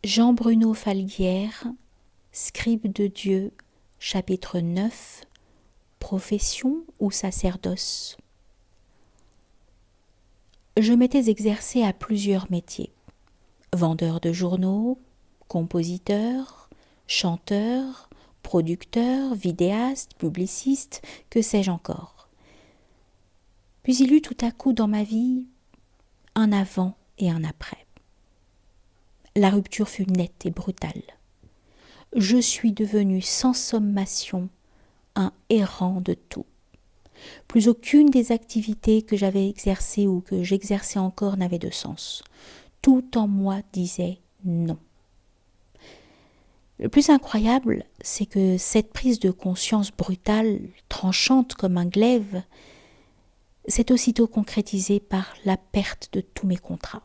Jean-Bruno Falguière, Scribe de Dieu, chapitre 9, Profession ou sacerdoce. Je m'étais exercé à plusieurs métiers. Vendeur de journaux, compositeur, chanteur, producteur, vidéaste, publiciste, que sais-je encore. Puis il eut tout à coup dans ma vie un avant et un après. La rupture fut nette et brutale. Je suis devenu sans sommation un errant de tout. Plus aucune des activités que j'avais exercées ou que j'exerçais encore n'avait de sens. Tout en moi disait non. Le plus incroyable, c'est que cette prise de conscience brutale, tranchante comme un glaive, s'est aussitôt concrétisée par la perte de tous mes contrats.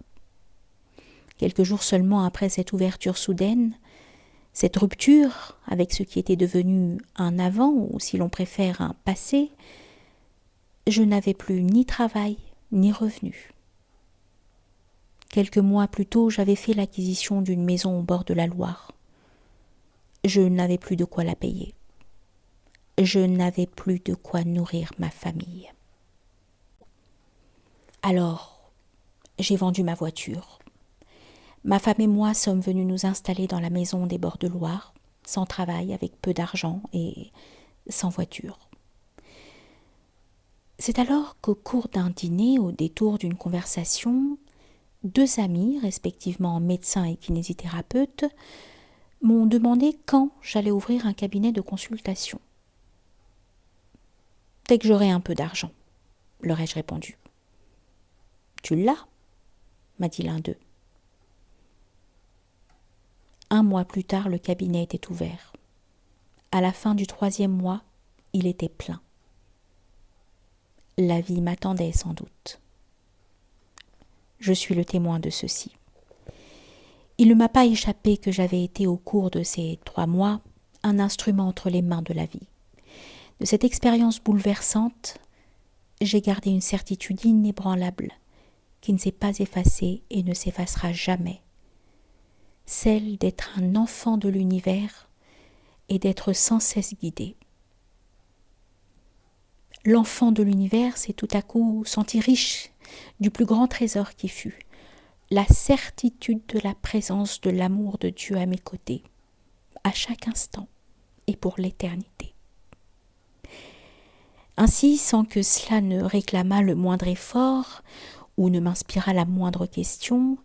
Quelques jours seulement après cette ouverture soudaine, cette rupture avec ce qui était devenu un avant, ou si l'on préfère un passé, je n'avais plus ni travail ni revenu. Quelques mois plus tôt, j'avais fait l'acquisition d'une maison au bord de la Loire. Je n'avais plus de quoi la payer. Je n'avais plus de quoi nourrir ma famille. Alors, j'ai vendu ma voiture. Ma femme et moi sommes venus nous installer dans la maison des bords de Loire, sans travail, avec peu d'argent et sans voiture. C'est alors qu'au cours d'un dîner, au détour d'une conversation, deux amis, respectivement médecins et kinésithérapeutes, m'ont demandé quand j'allais ouvrir un cabinet de consultation. Dès que j'aurai un peu d'argent, leur ai-je répondu. Tu l'as, m'a dit l'un d'eux. 1 mois plus tard, le cabinet était ouvert. À la fin du 3e mois, il était plein. La vie m'attendait sans doute. Je suis le témoin de ceci. Il ne m'a pas échappé que j'avais été au cours de ces 3 mois un instrument entre les mains de la vie. De cette expérience bouleversante, j'ai gardé une certitude inébranlable qui ne s'est pas effacée et ne s'effacera jamais. Celle d'être un enfant de l'univers et d'être sans cesse guidé. L'enfant de l'univers s'est tout à coup senti riche du plus grand trésor qui fut, la certitude de la présence de l'amour de Dieu à mes côtés, à chaque instant et pour l'éternité. Ainsi, sans que cela ne réclamât le moindre effort ou ne m'inspirât la moindre question,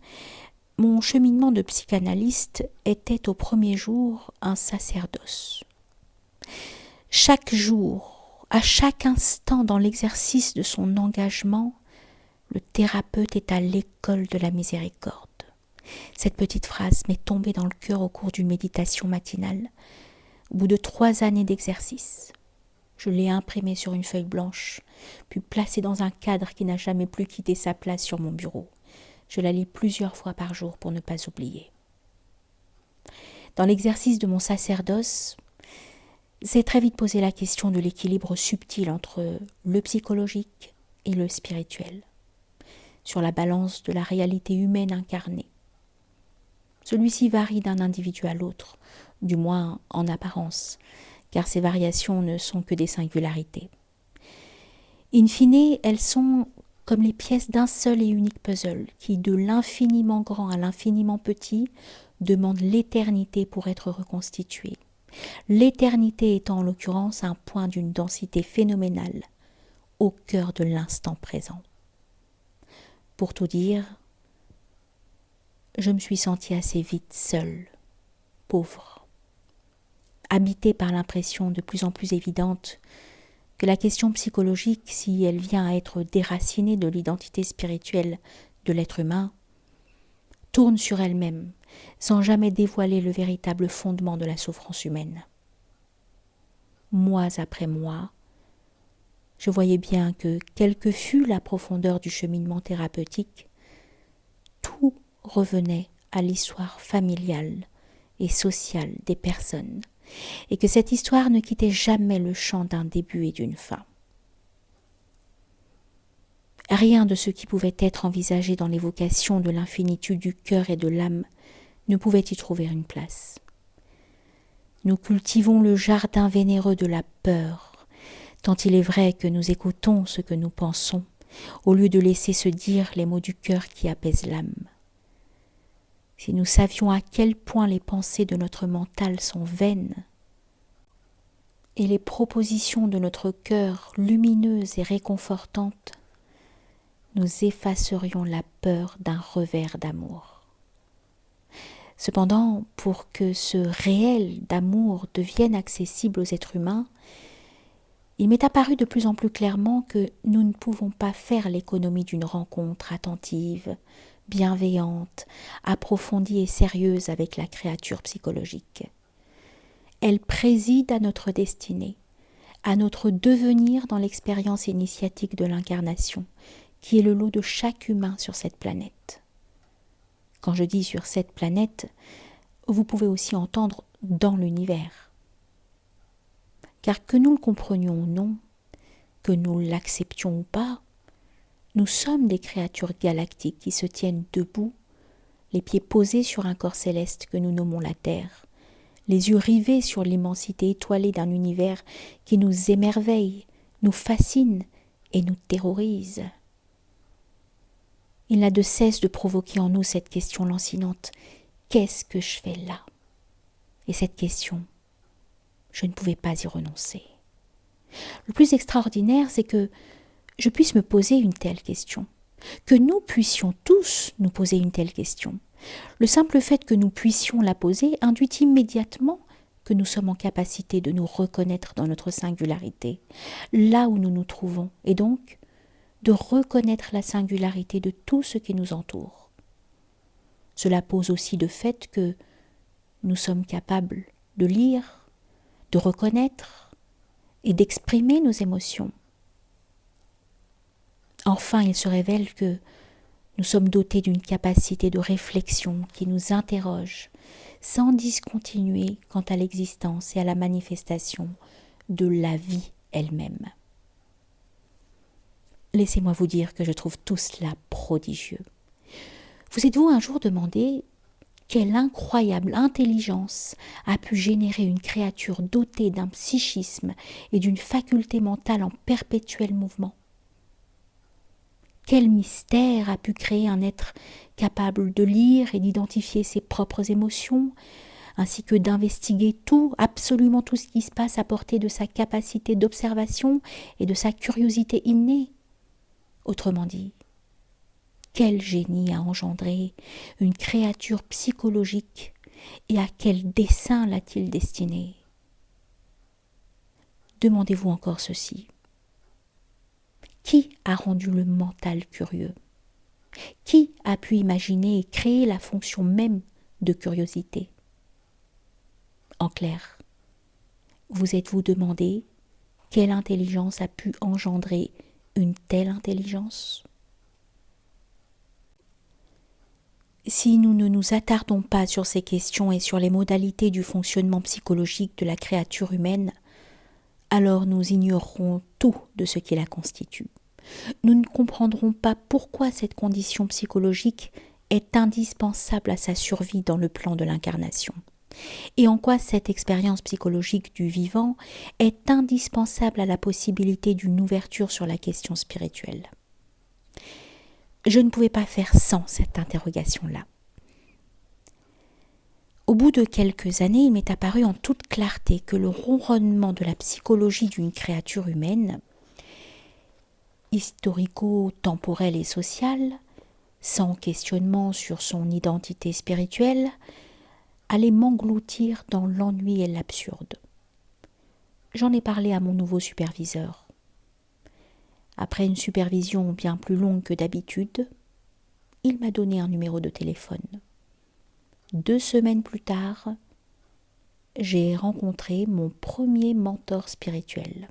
mon cheminement de psychanalyste était au premier jour un sacerdoce. Chaque jour, à chaque instant dans l'exercice de son engagement, le thérapeute est à l'école de la miséricorde. Cette petite phrase m'est tombée dans le cœur au cours d'une méditation matinale, au bout de 3 années d'exercice. Je l'ai imprimée sur une feuille blanche, puis placée dans un cadre qui n'a jamais plus quitté sa place sur mon bureau. Je la lis plusieurs fois par jour pour ne pas oublier. Dans l'exercice de mon sacerdoce, s'est très vite posé la question de l'équilibre subtil entre le psychologique et le spirituel, sur la balance de la réalité humaine incarnée. Celui-ci varie d'un individu à l'autre, du moins en apparence, car ces variations ne sont que des singularités. In fine, elles sont comme les pièces d'un seul et unique puzzle, qui, de l'infiniment grand à l'infiniment petit, demande l'éternité pour être reconstitué. L'éternité étant en l'occurrence un point d'une densité phénoménale, au cœur de l'instant présent. Pour tout dire, je me suis sentie assez vite seule, pauvre, habitée par l'impression de plus en plus évidente que la question psychologique, si elle vient à être déracinée de l'identité spirituelle de l'être humain, tourne sur elle-même, sans jamais dévoiler le véritable fondement de la souffrance humaine. Mois après mois, je voyais bien que, quelle que fût la profondeur du cheminement thérapeutique, tout revenait à l'histoire familiale et sociale des personnes, et que cette histoire ne quittait jamais le champ d'un début et d'une fin. Rien de ce qui pouvait être envisagé dans l'évocation de l'infinitude du cœur et de l'âme ne pouvait y trouver une place. Nous cultivons le jardin vénéreux de la peur, tant il est vrai que nous écoutons ce que nous pensons, au lieu de laisser se dire les mots du cœur qui apaisent l'âme. Si nous savions à quel point les pensées de notre mental sont vaines, et les propositions de notre cœur lumineuses et réconfortantes, nous effacerions la peur d'un revers d'amour. Cependant, pour que ce réel d'amour devienne accessible aux êtres humains, il m'est apparu de plus en plus clairement que nous ne pouvons pas faire l'économie d'une rencontre attentive, bienveillante, approfondie et sérieuse avec la créature psychologique. Elle préside à notre destinée, à notre devenir dans l'expérience initiatique de l'incarnation, qui est le lot de chaque humain sur cette planète. Quand je dis sur cette planète, vous pouvez aussi entendre dans l'univers. Car que nous le comprenions ou non, que nous l'acceptions ou pas, nous sommes des créatures galactiques qui se tiennent debout, les pieds posés sur un corps céleste que nous nommons la Terre, les yeux rivés sur l'immensité étoilée d'un univers qui nous émerveille, nous fascine et nous terrorise. Il n'a de cesse de provoquer en nous cette question lancinante « Qu'est-ce que je fais là ?» Et cette question, je ne pouvais pas y renoncer. Le plus extraordinaire, c'est que je puisse me poser une telle question, que nous puissions tous nous poser une telle question. Le simple fait que nous puissions la poser induit immédiatement que nous sommes en capacité de nous reconnaître dans notre singularité, là où nous nous trouvons, et donc de reconnaître la singularité de tout ce qui nous entoure. Cela pose aussi le fait que nous sommes capables de lire, de reconnaître et d'exprimer nos émotions. Enfin, il se révèle que nous sommes dotés d'une capacité de réflexion qui nous interroge sans discontinuer quant à l'existence et à la manifestation de la vie elle-même. Laissez-moi vous dire que je trouve tout cela prodigieux. Vous êtes-vous un jour demandé quelle incroyable intelligence a pu générer une créature dotée d'un psychisme et d'une faculté mentale en perpétuel mouvement ? Quel mystère a pu créer un être capable de lire et d'identifier ses propres émotions, ainsi que d'investiguer tout, absolument tout ce qui se passe à portée de sa capacité d'observation et de sa curiosité innée ? Autrement dit, quel génie a engendré une créature psychologique et à quel dessein l'a-t-il destinée ? Demandez-vous encore ceci. Qui a rendu le mental curieux ? Qui a pu imaginer et créer la fonction même de curiosité ? En clair, vous êtes-vous demandé quelle intelligence a pu engendrer une telle intelligence ? Si nous ne nous attardons pas sur ces questions et sur les modalités du fonctionnement psychologique de la créature humaine, alors nous ignorerons tout de ce qui la constitue. Nous ne comprendrons pas pourquoi cette condition psychologique est indispensable à sa survie dans le plan de l'incarnation, et en quoi cette expérience psychologique du vivant est indispensable à la possibilité d'une ouverture sur la question spirituelle. Je ne pouvais pas faire sans cette interrogation-là. Au bout de quelques années, il m'est apparu en toute clarté que le ronronnement de la psychologie d'une créature humaine, historico-temporelle et sociale, sans questionnement sur son identité spirituelle, allait m'engloutir dans l'ennui et l'absurde. J'en ai parlé à mon nouveau superviseur. Après une supervision bien plus longue que d'habitude, il m'a donné un numéro de téléphone. 2 semaines plus tard, j'ai rencontré mon premier mentor spirituel.